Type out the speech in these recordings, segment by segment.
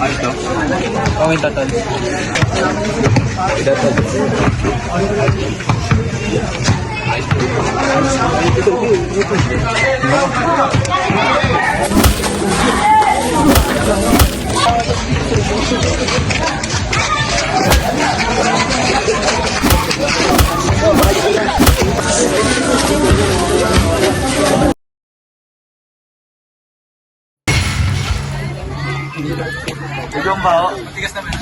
Ayos to? Okay, tatol. Tatol. Ikaw ba? Tigas naman.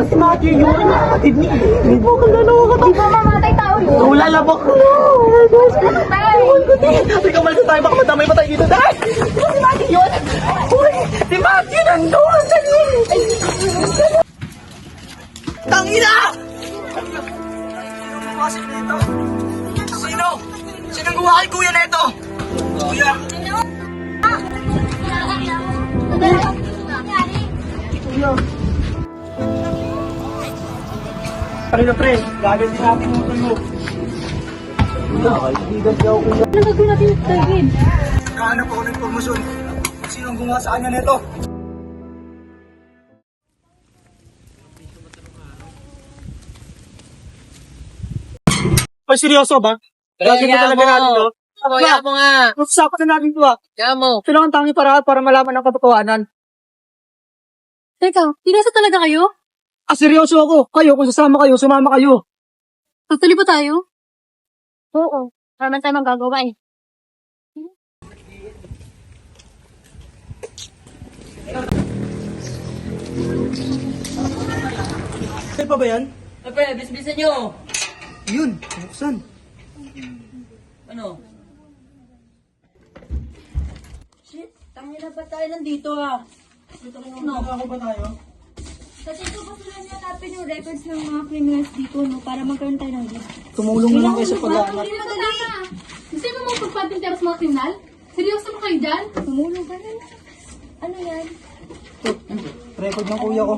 Si Matthew yun, kapatid ni Hindi po kang dalawa ka. Di ba mamatay tao yun? Lalabak ko. Ikaw malis tayo, baka madamay pa tayo dito. Dahil! Si Matthew yun! Uy! Si Matthew nandun! Dali! Tangina! Sino pumasok nito? Sino? Sinong gumawa kay kuya na ito? Kuya! Kanina pre, gagawin natin yung tulo. Nakakaibigan siya ako kuya. Ano gagawin natin yung target? Nakahanap ako ng promosyon. Sino ang gumawa sa kanya nito? Ay, seryoso ba? Gagawin Kaya talaga mo. natin to? Kaya mo nga. Usapan na natin to ah. Kaya mo. Kailangan tanging paraan para malaman ang katotohanan. Teka, tinasa talaga kayo? Ah, seryoso ako. Kayo, kung sasama kayo, sumama kayo. Tutuloy ba tayo? Oo. Marami tayo magagawa eh. Ano pa ba yan? Pre, bisbisan nyo. Yun, buksan. Ano? Shit, tangina ba tayo nandito ah? Ano? Ako ba tayo? Kasi ito ba sila niya yung records ng mga criminals dito, no? Para magkaroon tayo ng lead. Tumulong na lang kayo sa pag-aanap. Hindi madali. Gusto mo magpagpatintero sa mga kriminal? Seryoso mo kayo dyan? Tumulong ka na. Ano yan? Record ng kuya ko.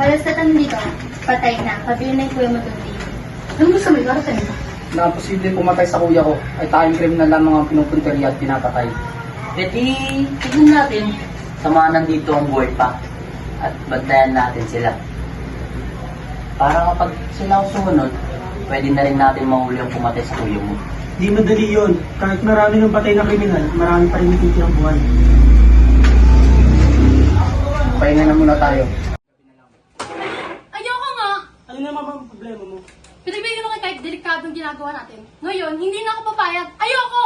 Halos na tanong dito, patay na. Pabili na yung kuya mo doon dito. Ano gusto mo ikaratan nito? Na ang posibleng pumatay sa kuya ko ay tayong kriminal lamang ang pinupunteriya at pinapatay. E di, tignan natin. Sa mga nandito ang buhay pa. At bantayan natin sila. Para kapag sila ang sumunod, pwede na rin natin mahuli ang pumatay sa kuya mo. Di madali yun. Kahit marami ng patay na kriminal, marami pa rin natitirang buhay. Pahinga na muna tayo. Ayoko nga! Ano naman ba ang problema mo? Pinagbigyan ko kahit delikadong ginagawa natin. Ngayon, hindi na ako papayag. Ayoko!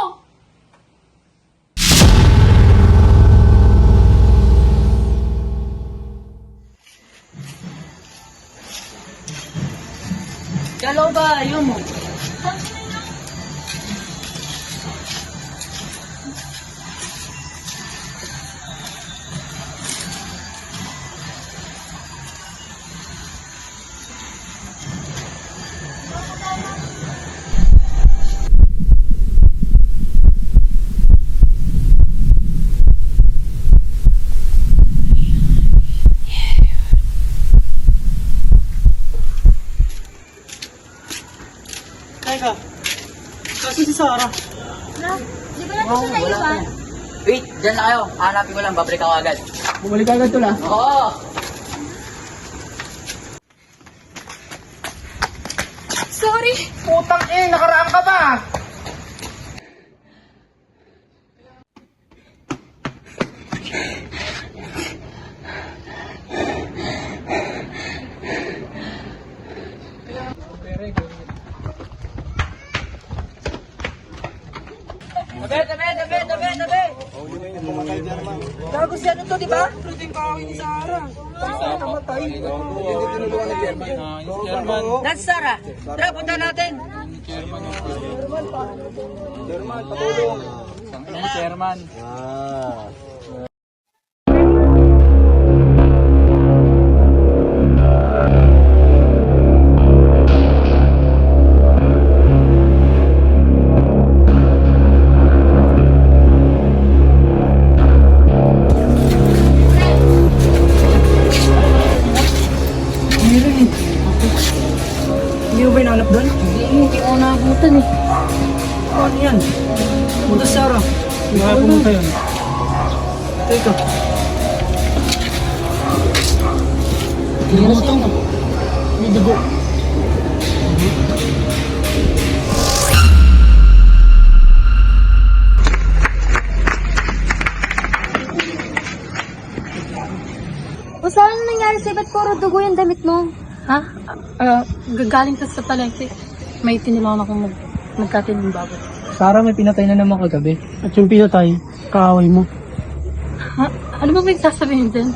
Kalaw ba? Ayaw mo. Teka, kasi si Sarah. Di ba natin siya naiwan? Wait, dyan na kayo. Hanapin ko lang, babalik ako agad. Bumalik agad to lang. Oo! Sorry! Putang nakaraan ka ba? Tabi! Gago si ano to, di ba? Pwede yung kakawin ni Sarah. Sarah namatay. Hindi tinulungan ni Chairman. That's Sarah! Tara, punta natin! Chairman, patulong. Chairman. Nathan eh. Ano yan? Butas Sarah. Hindi kaya pumunta yun. Teka. Hindi na siya. May dugo. O saan ano nangyari sa'yo? Ba't puro dugo yung damit mo? Ha? Gagaling ka sa palengke. May tinilawan akong nagkatin ng baboy. Sarah, may pinatay na naman kagabi. At yung pinatay, kaaway mo. Ha? Ano ba may sasabihin din?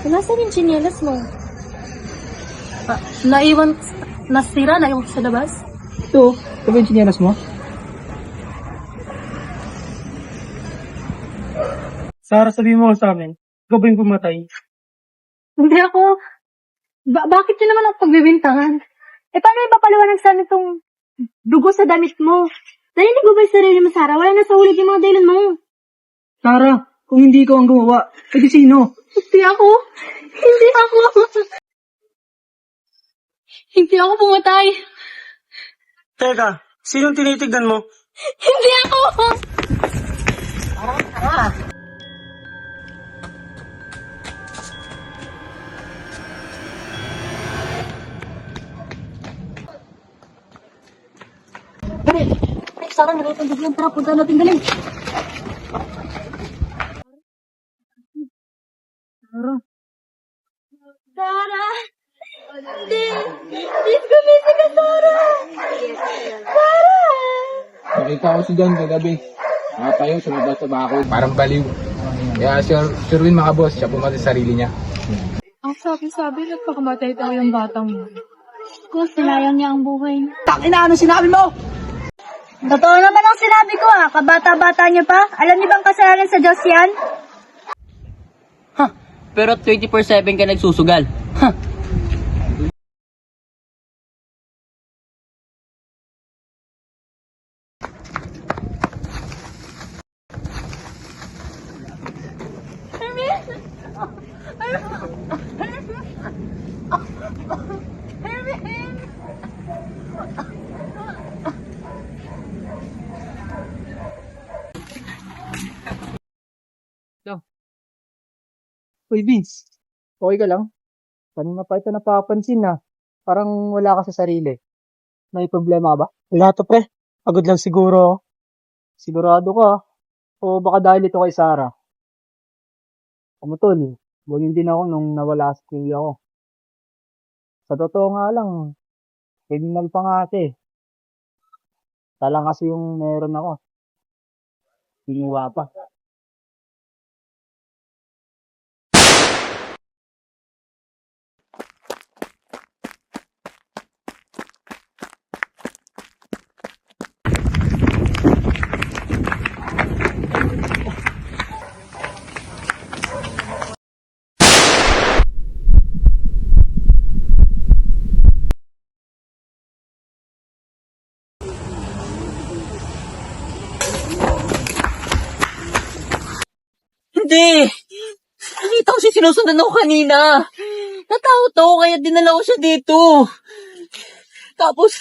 Wala sa rin chinelas mo. Nasira, naiwan sa labas? Ito, ito ba yung chinelas mo? Sarah, sabihin mo sa amin, ikaw ba yung pumatay? Hindi ako. Bakit yun naman ako pagbibintangan? Eh, paano ipapaliwanag sa amin itong dugo sa damit mo? Narinig mo ba yung sarili mo, Sarah? Wala na sa ulit yung mga dahilan mo. Sarah, kung hindi ikaw ang gumawa, edi sino? Hindi ako. Hindi ako. Hindi ako pumatay. Teka, sinong tinitignan mo? Hindi ako. Ay, Sarah, nakitang yung tara. Punta natin galing. Sarah! Hindi! Please, gumising ka, Sarah! Sarah! Nakita ko si John kagabi. Nakatayo, sumabas sa bako. Parang baliw. Kaya sure win mga boss, siya pumatay sa sarili niya. Ang sabi-sabi, nagpakamatay daw yung batang mo. Ko, sinayang niya ang buhay niya. Takina, ano sinabi mo? Totoo naman ang sinabi ko kabata-bata niyo pa. Alam niyo bang kasalanan sa Diyos yan? Pero 24/7 ka nagsusugal. Uy, Vince. Okay ka lang? Kanina pa ito napapansin na. Parang wala ka sa sarili. May problema ka ba? Wala to, pre. Pagod lang siguro ako. Sigurado ka. O baka dahil ito kay Sarah. Tol, bullying din ako nung nawala sa kuya ko. Sa totoo nga lang, criminal pa nga ate. Talang kasi yung meron ako. Kinuha pa. Hindi! Nakita ko siya, sinusundan ako kanina. Natakot ako, kaya dinala ko siya dito. Tapos,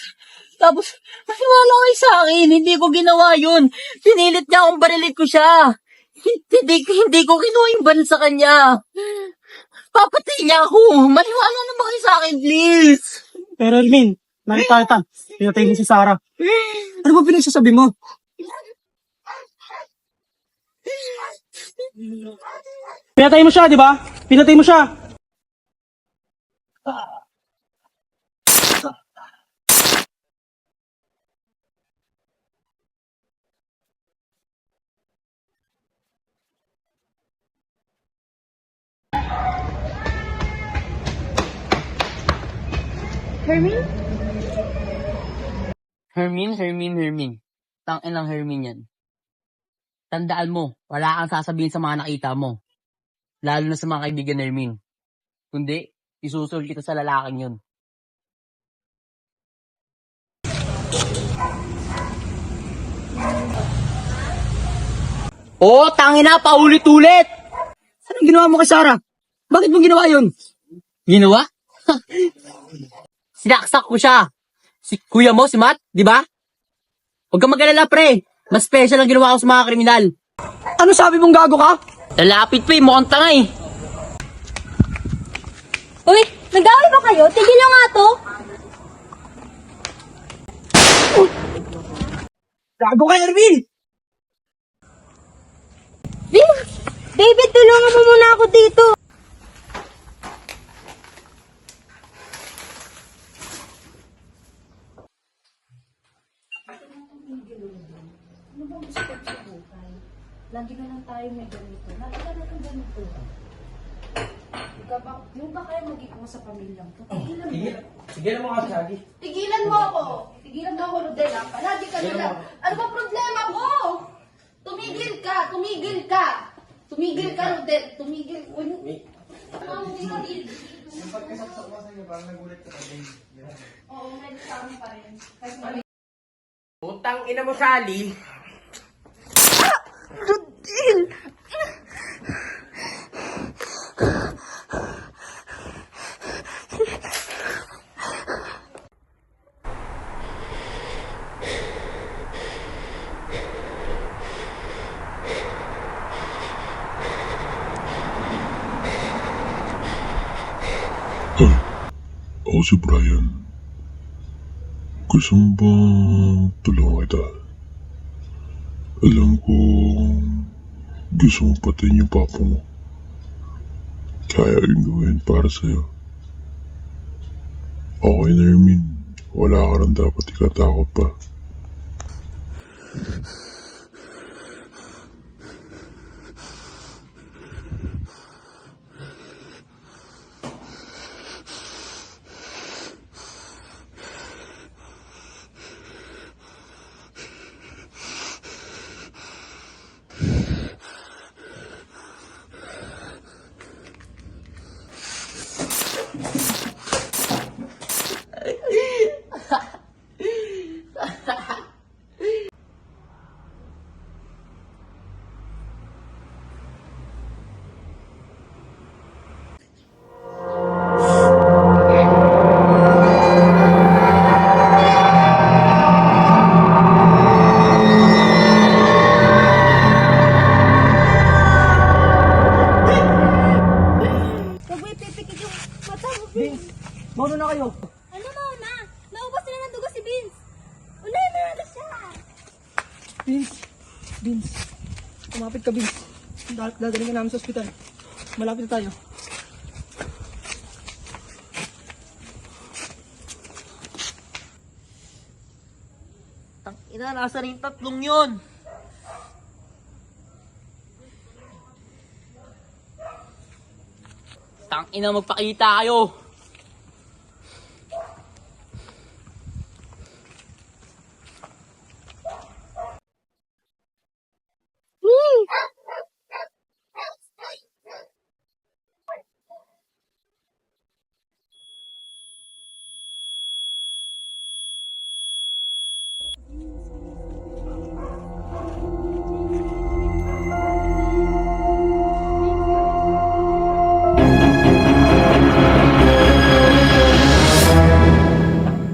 maniwala kayo sa akin, hindi ko ginawa yun. Pinilit niya akong barilin ko siya. Hindi ko kinuha yung baril sa kanya. Papatay niya ako. Maniwala naman kayo sa akin, please. Pero Elmin, nakita kita. Pinatay mo si Sarah. Ano ba pinagsasabi mo? Pinatay mo siya, di ba? Pinatay mo siya. Hermin. Tangin lang Hermin yan. Tandaan mo, wala kang sasabihin sa mga nakita mo. Lalo na sa mga kaibigan Hermin. Kundi, isusul kita sa lalaking yun. Oo, tangina, paulit-ulit! Anong ginawa mo kay Sarah? Bakit mo ginawa yun? Ginawa? Sinaksak ko siya. Si kuya mo, si Matt, di ba? Huwag kang mag-alala, pre. Mas special ang ginawa ko sa mga kriminal. Ano sabi mong gago ka? Lalapit pa mukhang tanga eh. Uy, nag-away ba kayo? Tigil nyo nga to. Gago ka, Erwin! Vince! David, tulungan mo muna ako dito. Lagi na lang tayo may ganito. Lagi na lang ganito. Yung ba kaya magiging sa pamilyang to? Tigilan mo. Sige mo kasi, Shaggy. Tigilan mo ako. Tigilan mo ako, Rodel. Palagi ka na lang. Ano ba problema mo? Tumigil ka. Tumigil ka. Tumigil ka, Rodel. Tumigil. Yung pagkasaksak mo sa inyo, parang nagulat ka pa din. Oo, may kasama pa rin. Kasi Utang ina mo, Sally. Ako si Brian. Gusto mo ba tulungan kita? Alam ko gusto mo patayin yung papa mo. Kaya yung gawin para sa'yo. Okay na, Ermin. Wala ka rin dapat ikatakot pa. Huwag mo ipipikit yung mata mo, Vince, mauna na kayo. Ano mo na? Naubos na ng dugo si Vince. Unahin mo na siya. Vince. Kumapit ka, Vince. Dadaling ka namin sa ospital. Malapit na tayo. Ina, nasa rin tatlong yun. Ina, magpakita kayo.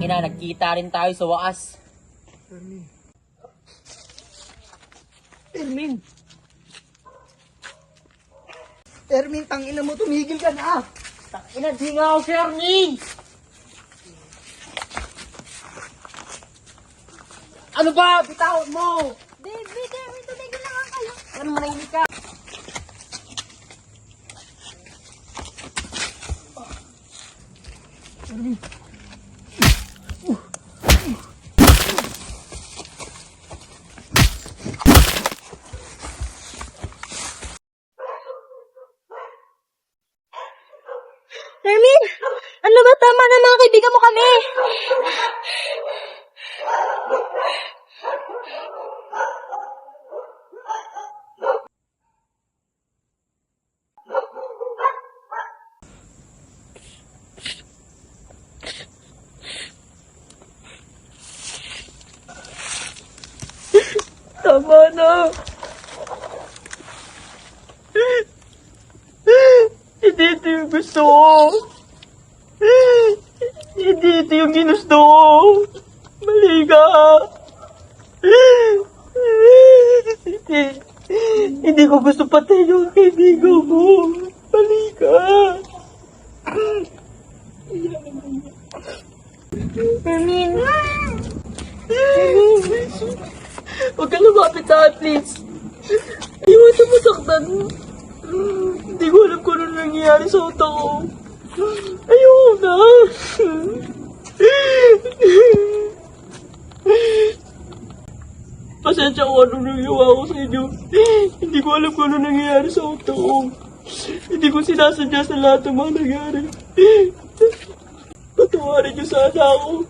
Ina, nagkita rin tayo sa wakas. Ermin, tangina mo, tumigil ka na! Ina, di nga ako si Ermin! Ano ba? Bitawan mo! David, tumigil na nga kayo. Ano manahimik ka? Hermin, ano ba? Tama na, mga kaibigan mo kami. Tama na. Hindi ito yung gusto ko. Hindi ito yung ginusto ko. Mali ka. Hindi ko gusto patayin yung kaibigan mo. Halika. Fermin! Huwag ka lumapit sa akin, please. Ayaw sa masaktan. Hindi ko alam kung ano nangyayari sa utak ko. Ayaw na. Pasensya ko anong nangyayari ko sa inyo. Hindi ko alam kung ano nangyayari sa utak ko. Hindi ko sinasadya sa lahat ng mga nangyari. Patawarin niyo sana ako.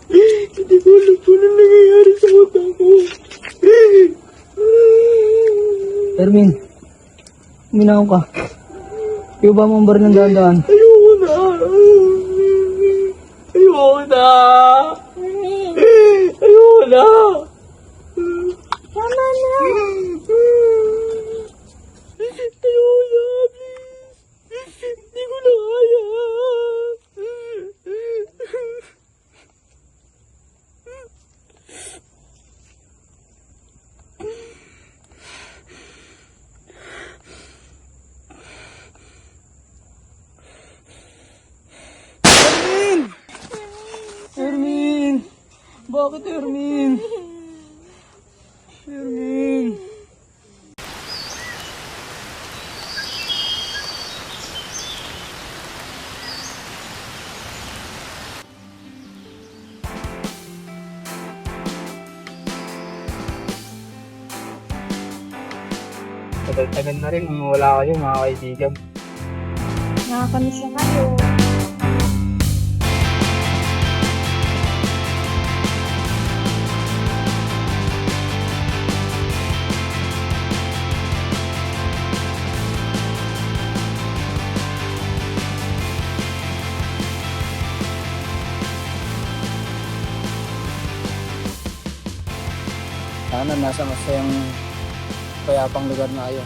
Hindi ko alam kung ano nangyayari sa utak ko. Ermin, uminaw ka. Iyo ba mong bar ng daan-daan? Ayoko na. Ayoko na. Ayoko na. Tama na! Ayoko na, please. Hindi ko na kaya. Ermin! Bakit, Ermin? Ermin! Tagal-tagal na rin wala kayo mga kaibigan. Nakakamiss na kayo. Sana nasa masayang payapang lugar na kayo.